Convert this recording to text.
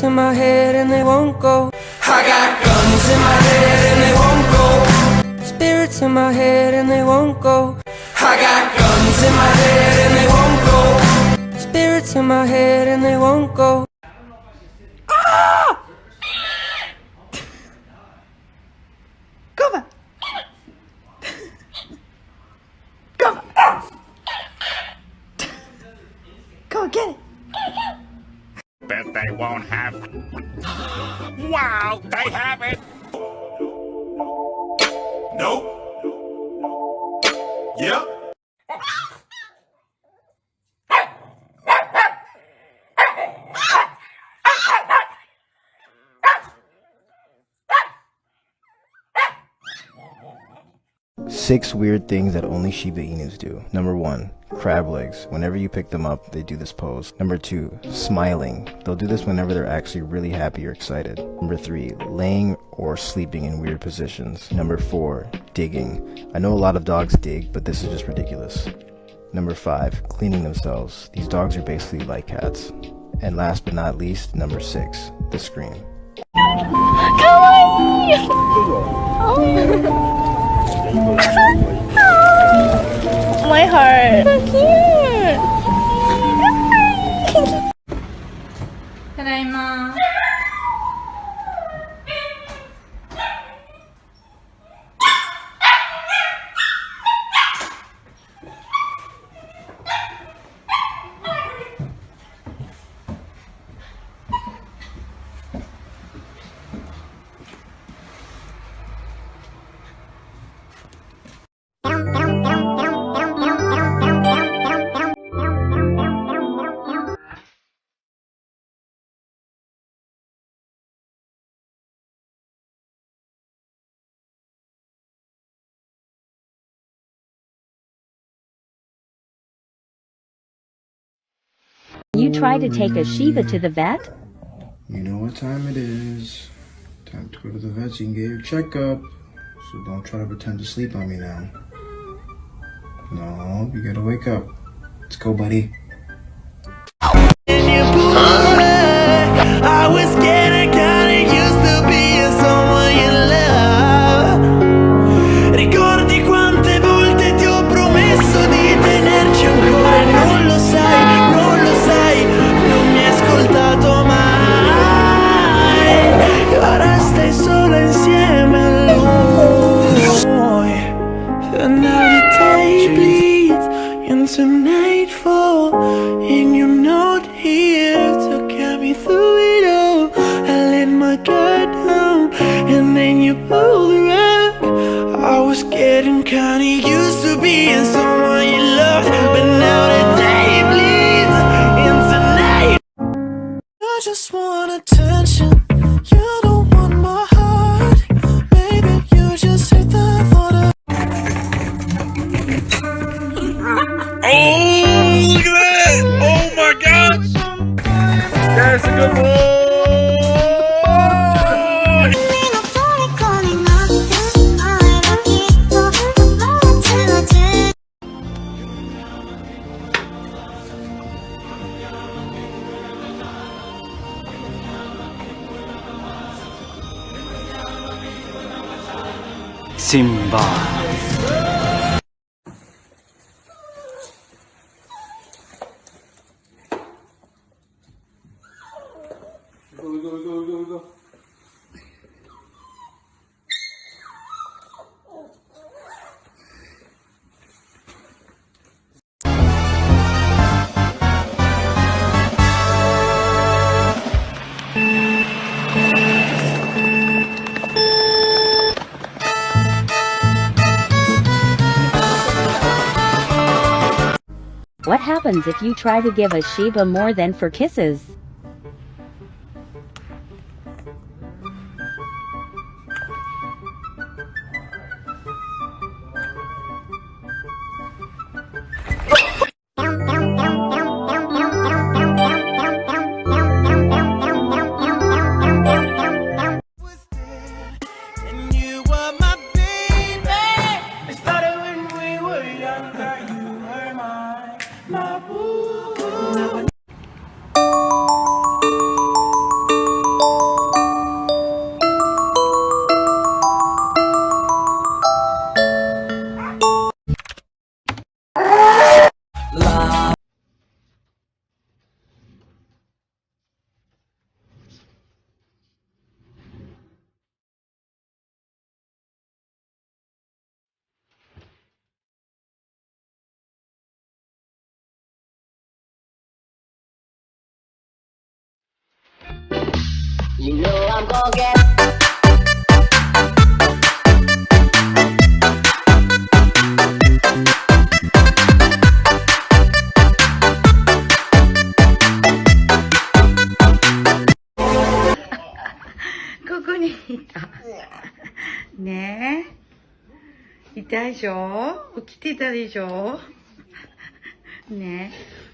in my head and they won't go. I got guns in my head and they won't go. Spirits in my head and they won't go. I got guns in my head and they won't go. Spirits in my head and they won't go. Ah! Come on. Come on. Go get it. Bet they won't have it. Wow, they have it. Nope. Yep. Six weird things that only Shiba Inus do. Number 1, crab legs. Whenever you pick them up, they do this pose. Number 2, smiling. They'll do this whenever they're actually really happy or excited. Number 3, laying or sleeping in weird positions. Number 4, digging. I know a lot of dogs dig, but this is just ridiculous. Number 5, cleaning themselves. These dogs are basically like cats. And last but not least, number 6, the scream. Kawaii! My heart. So cute. Tadaima. You try to take a Shiba to the vet? You know what time it is. Time to go to the vet so you can get your checkup. So don't try to pretend to sleep on me now. No, you gotta wake up. Let's go, buddy. I was getting kinda used to being someone you love. Ricordi quante volte ti ho promesso di tenerci ancora e non lo sai, non lo sai, non mi hai ascoltato mai. E ora stai solo insieme a lui. And now the day bleeds into nightfall, and you're not here to get me through it all. I let my guard down, and then you pulled the rug. I was getting kinda used to being someone you loved, but now the day bleeds into night. I just want attention. You don't want my heart. Maybe you just hate the thought of. Oh, look at that! Oh my gosh! That's a good boy! Simba. What happens if you try to give a Shiba more than for kisses? You know I'm gonna get.ここにいた。ねえ。いたでしょ？起きてたでしょ？ねえ。